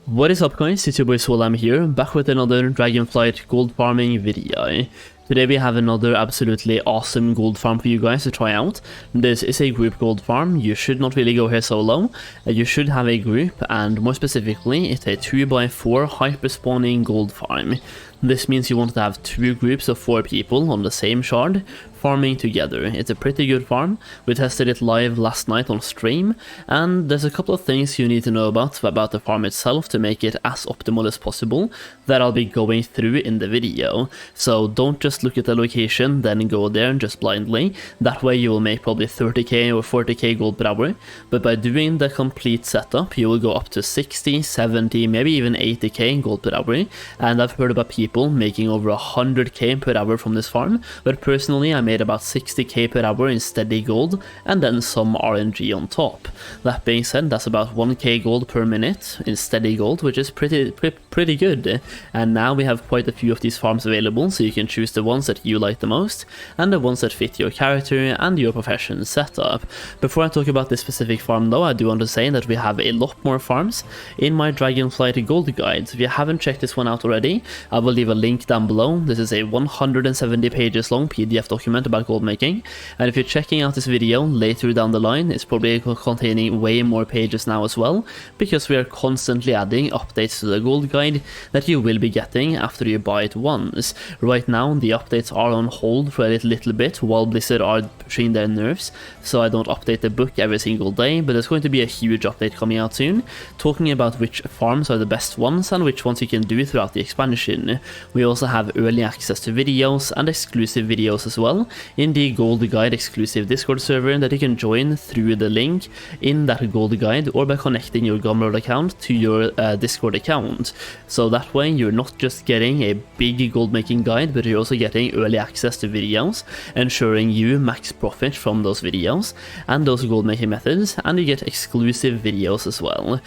What is up guys, it's your boy Swell. I'm here, back with another Dragonflight gold farming video. Today we have another absolutely awesome gold farm for you guys to try out. This is a group gold farm. You should not really go here solo. You should have a group, and more specifically it's a 2x4 hyper spawning gold farm. This means you want to have 2 groups of 4 people on the same shard farming together. It's a pretty good farm. We tested it live last night on stream, and there's a couple of things you need to know about the farm itself to make it as optimal as possible that I'll be going through in the video. So don't just look at the location then go there and just blindly. That way you will make probably 30k or 40k gold per hour, but by doing the complete setup you will go up to 60, 70, maybe even 80k gold per hour. And I've heard about people making over 100k per hour from this farm, but personally I made about 60k per hour in steady gold and then some RNG on top. That being said, that's about 1k gold per minute in steady gold, which is pretty good. And now we have quite a few of these farms available, so you can choose the ones that you like the most and the ones that fit your character and your profession setup. Before I talk about this specific farm though, I do want to say that we have a lot more farms in my Dragonflight Gold Guide. If you haven't checked this one out already, I will leave a link down below. This is a 170 pages long PDF document about gold making, and if you're checking out this video later down the line, it's probably containing way more pages now as well, because we are constantly adding updates to the gold guide that you will be getting after you buy it once. Right now the updates are on hold for a little bit while Blizzard are pushing their nerves, so I don't update the book every single day, but there's going to be a huge update coming out soon, talking about which farms are the best ones and which ones you can do throughout the expansion. We also have early access to videos and exclusive videos as well in the Gold Guide exclusive Discord server that you can join through the link in that Gold Guide or by connecting your Gumroad account to your Discord account. So that way you're not just getting a big gold making guide, but you're also getting early access to videos, ensuring you max profit from those videos and those gold making methods, and you get exclusive videos as well.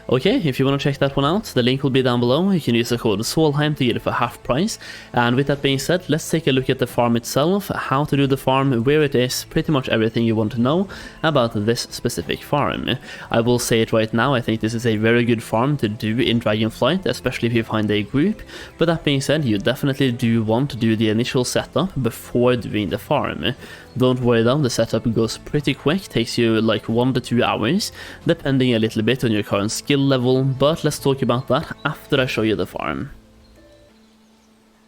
Okay, if you want to check that one out, the link will be down below. You can use the code SWALHEIM to get it for half price. And with that being said, let's take a look at the farm itself, how to do the farm, where it is, pretty much everything you want to know about this specific farm. I will say it right now, I think this is a very good farm to do in Dragonflight, especially if you find a group. But that being said, you definitely do want to do the initial setup before doing the farm. Don't worry though, the setup goes pretty quick, takes you like 1 to 2 hours, depending a little bit on your current skill level, but let's talk about that after I show you the farm.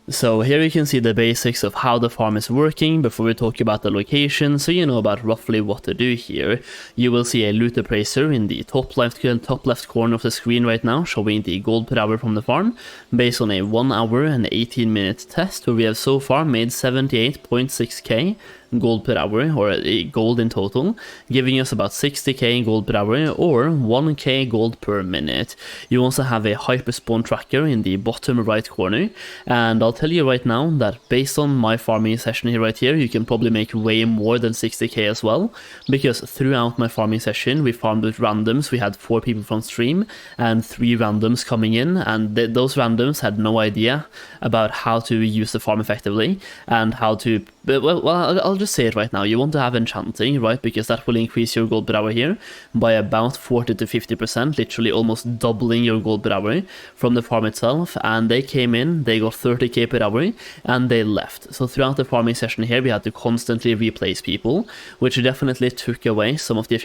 So here you can see the basics of how the farm is working before we talk about the location, so you know about roughly what to do here. You will see a loot appraiser in the top left corner of the screen right now, showing the gold per hour from the farm, based on a 1 hour and 18 minute test where we have so far made 78.6k gold per hour, or gold in total, giving us about 60k gold per hour or 1k gold per minute. You also have a hyperspawn tracker in the bottom right corner, and I'll tell you right now that based on my farming session here right here, you can probably make way more than 60k as well, because throughout my farming session we farmed with randoms. We had 4 people from stream and 3 randoms coming in, and those randoms had no idea about how to use the farm effectively and how to, well I'll just say it right now, you want to have enchanting, right, because that will increase your gold per hour here by about 40 to 50%, literally almost doubling your gold per hour from the farm itself. And they came in, they got 30k per hour and they left. So throughout the farming session here we had to constantly replace people, which definitely took away some of the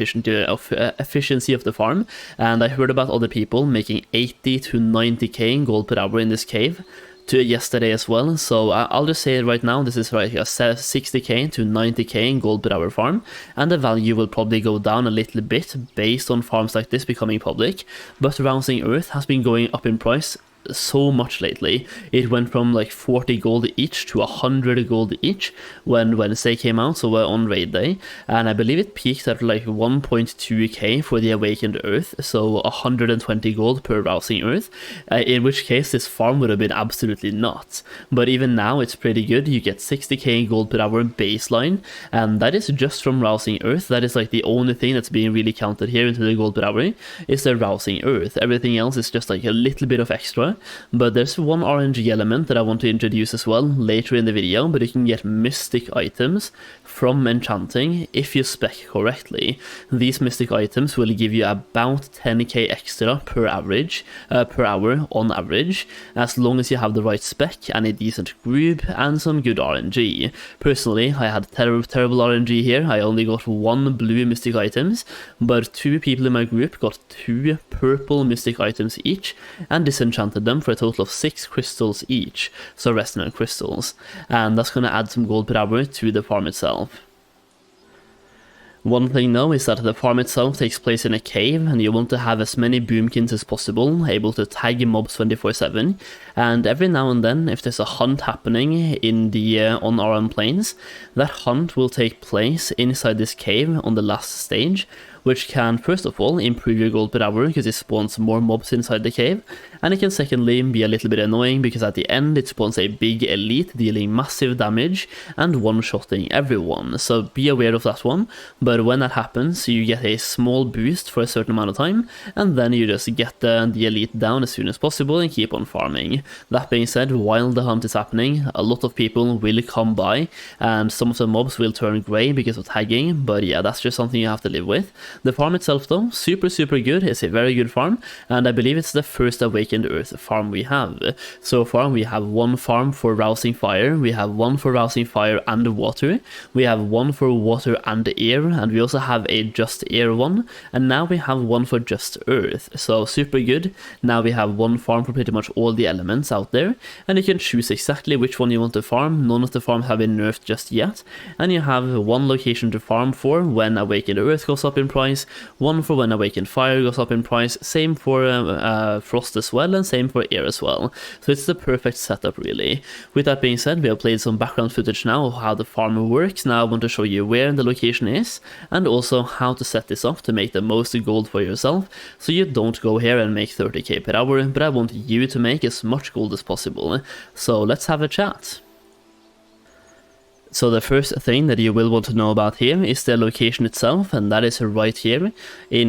efficiency of the farm. And I heard about other people making 80 to 90k gold per hour in this cave yesterday as well, so I'll just say it right now, this is like a 60k to 90k in gold per hour farm, and the value will probably go down a little bit based on farms like this becoming public, but Rousing Earth has been going up in price so much lately. It went from like 40 gold each to 100 gold each when Wednesday came out, so we're on raid day, and I believe it peaked at like 1.2k for the Awakened Earth, so 120 gold per Rousing Earth, in which case this farm would have been absolutely nuts. But even now it's pretty good. You get 60k gold per hour baseline, and that is just from Rousing Earth. That is like the only thing that's being really counted here into the gold per hour is the Rousing Earth. Everything else is just like a little bit of extra are, but there's one RNG element that I want to introduce as well later in the video, but you can get mystic items from enchanting if you spec correctly. These mystic items will give you about 10k extra per hour on average, as long as you have the right spec and a decent group and some good RNG. Personally, I had terrible RNG here. I only got 1 blue mystic items, but 2 people in my group got 2 purple mystic items each and disenchanted them for a total of 6 crystals each, so resonant crystals, and that's going to add some gold per hour to the farm itself. One thing though is that the farm itself takes place in a cave, and you want to have as many boomkins as possible, able to tag mobs 24/7, and every now and then, if there's a hunt happening in the on our own plains, that hunt will take place inside this cave on the last stage, which can first of all improve your gold per hour because it spawns more mobs inside the cave, and it can secondly be a little bit annoying because at the end it spawns a big elite dealing massive damage and one-shotting everyone, so be aware of that one. But when that happens, you get a small boost for a certain amount of time, and then you just get the elite down as soon as possible and keep on farming. That being said, while the hunt is happening, a lot of people will come by, and some of the mobs will turn grey because of tagging, but yeah, that's just something you have to live with. The farm itself though, super good, it's a very good farm, and I believe it's the first Awakened Earth farm we have. So far we have 1 farm for Rousing Fire, we have 1 for Rousing Fire and Water, we have 1 for Water and Air, and we also have a Just Air one, and now we have 1 for Just Earth, so super good. Now we have 1 farm for pretty much all the elements out there, and you can choose exactly which one you want to farm. None of the farms have been nerfed just yet, and you have 1 location to farm for when Awakened Earth goes up in price, 1 for when Awakened Fire goes up in price, same for Frost as well, and same for Air as well. So it's the perfect setup really. With that being said, we have played some background footage now of how the farm works. Now I want to show you where the location is, and also how to set this up to make the most gold for yourself, so you don't go here and make 30k per hour, but I want you to make as much gold as possible. So let's have a chat. So the first thing that you will want to know about here is the location itself, and that is right here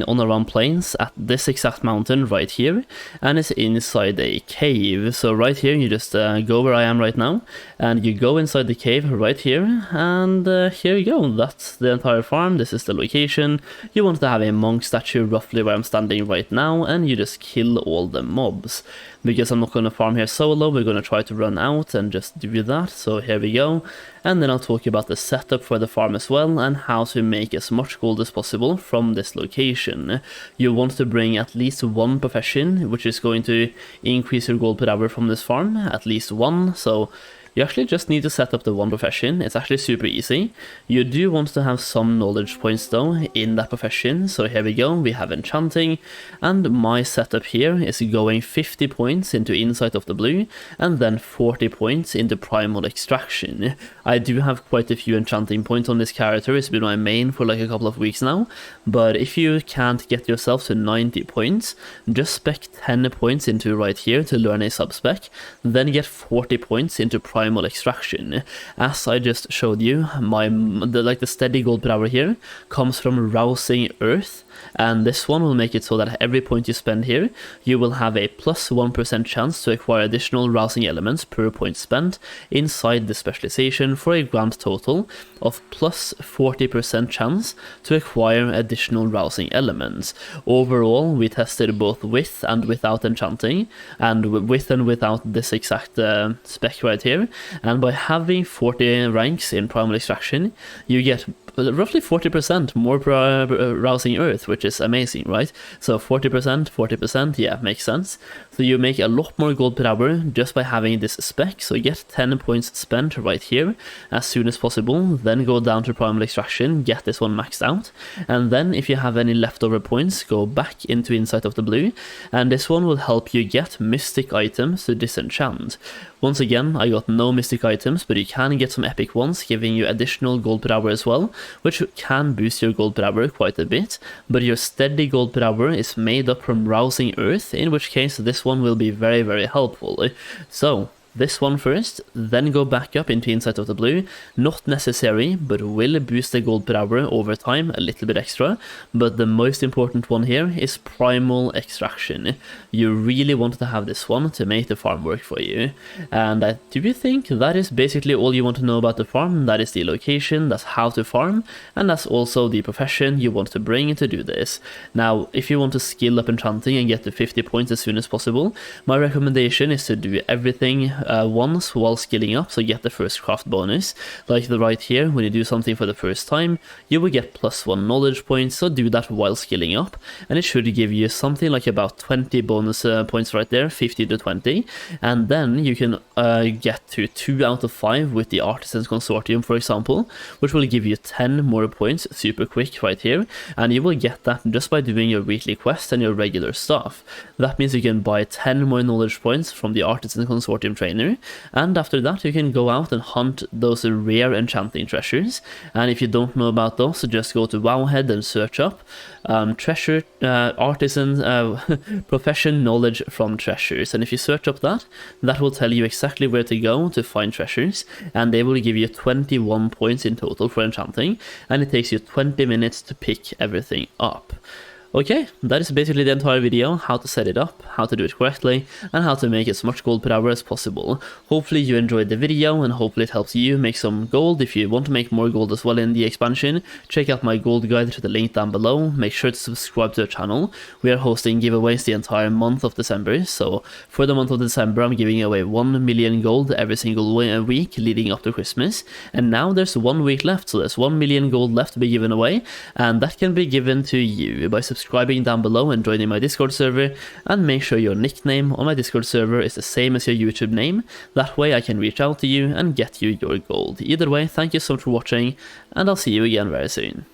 on the Round Plains at this exact mountain right here, and it's inside a cave. So right here you just go where I am right now, and you go inside the cave right here, and here you go. That's the entire farm. This is the location. You want to have a monk statue roughly where I'm standing right now, and you just kill all the mobs. Because I'm not going to farm here solo, we're going to try to run out and just do that. So here we go, and then I'll talk about the setup for the farm as well, and how to make as much gold as possible from this location. You want to bring at least 1 profession, which is going to increase your gold per hour from this farm, at least 1, so you actually just need to set up the 1 profession. It's actually super easy. You do want to have some knowledge points though in that profession. So here we go, we have enchanting, and my setup here is going 50 points into Insight of the Blue, and then 40 points into Primal Extraction. I do have quite a few enchanting points on this character. It's been my main for like a couple of weeks now, but if you can't get yourself to 90 points, just spec 10 points into right here to learn a sub-spec, then get 40 points into Primal Extraction. As I just showed you, the steady gold per hour here comes from Rousing Earth, and this one will make it so that every point you spend here, you will have a plus 1% chance to acquire additional rousing elements per point spent inside the specialization, for a grand total of plus 40% chance to acquire additional rousing elements. Overall, we tested both with and without enchanting, and with and without this exact spec right here, and by having 40 ranks in Primal Extraction, you get roughly 40% more Rousing Earth, which is amazing, right? So 40%, yeah, makes sense. So you make a lot more gold per hour just by having this spec, so get 10 points spent right here as soon as possible, then go down to Primal Extraction, get this one maxed out, and then if you have any leftover points, go back into Insight of the Blue, and this one will help you get mystic items to disenchant. Once again, I got no mystic items, but you can get some epic ones, giving you additional gold per hour as well, which can boost your gold per hour quite a bit, but your steady gold per hour is made up from Rousing Earth, in which case this one will be very, very helpful. So, this one first, then go back up into Insight of the Blue. Not necessary, but will boost the gold per hour over time a little bit extra. But the most important one here is Primal Extraction. You really want to have this one to make the farm work for you. And I do think that is basically all you want to know about the farm. That is the location, that's how to farm, and that's also the profession you want to bring to do this. Now, if you want to skill up enchanting and get to 50 points as soon as possible, my recommendation is to do everything once while skilling up, so get the first craft bonus. Like the right here, when you do something for the first time, you will get +1 knowledge points, so do that while skilling up, and it should give you something like about 20 bonus points right there, 50 to 20, and then you can get to 2 out of 5 with the Artisans Consortium, for example, which will give you 10 more points super quick right here, and you will get that just by doing your weekly quest and your regular stuff. That means you can buy 10 more knowledge points from the Artisan Consortium trainer, and after that you can go out and hunt those rare enchanting treasures. And if you don't know about those, just go to Wowhead and search up treasure artisan profession knowledge from treasures, and if you search up that will tell you exactly where to go to find treasures, and they will give you 21 points in total for enchanting, and it takes you 20 minutes to pick everything up. Okay, that is basically the entire video, how to set it up, how to do it correctly, and how to make as much gold per hour as possible. Hopefully you enjoyed the video, and hopefully it helps you make some gold. If you want to make more gold as well in the expansion, check out my gold guide to the link down below. Make sure to subscribe to the channel. We are hosting giveaways the entire month of December, so for the month of December I'm giving away 1 million gold every single week leading up to Christmas, and now there's 1 week left, so there's 1 million gold left to be given away, and that can be given to you by subscribing down below and joining my Discord server, and make sure your nickname on my Discord server is the same as your YouTube name. That way I can reach out to you and get you your gold. Either way, thank you so much for watching, and I'll see you again very soon.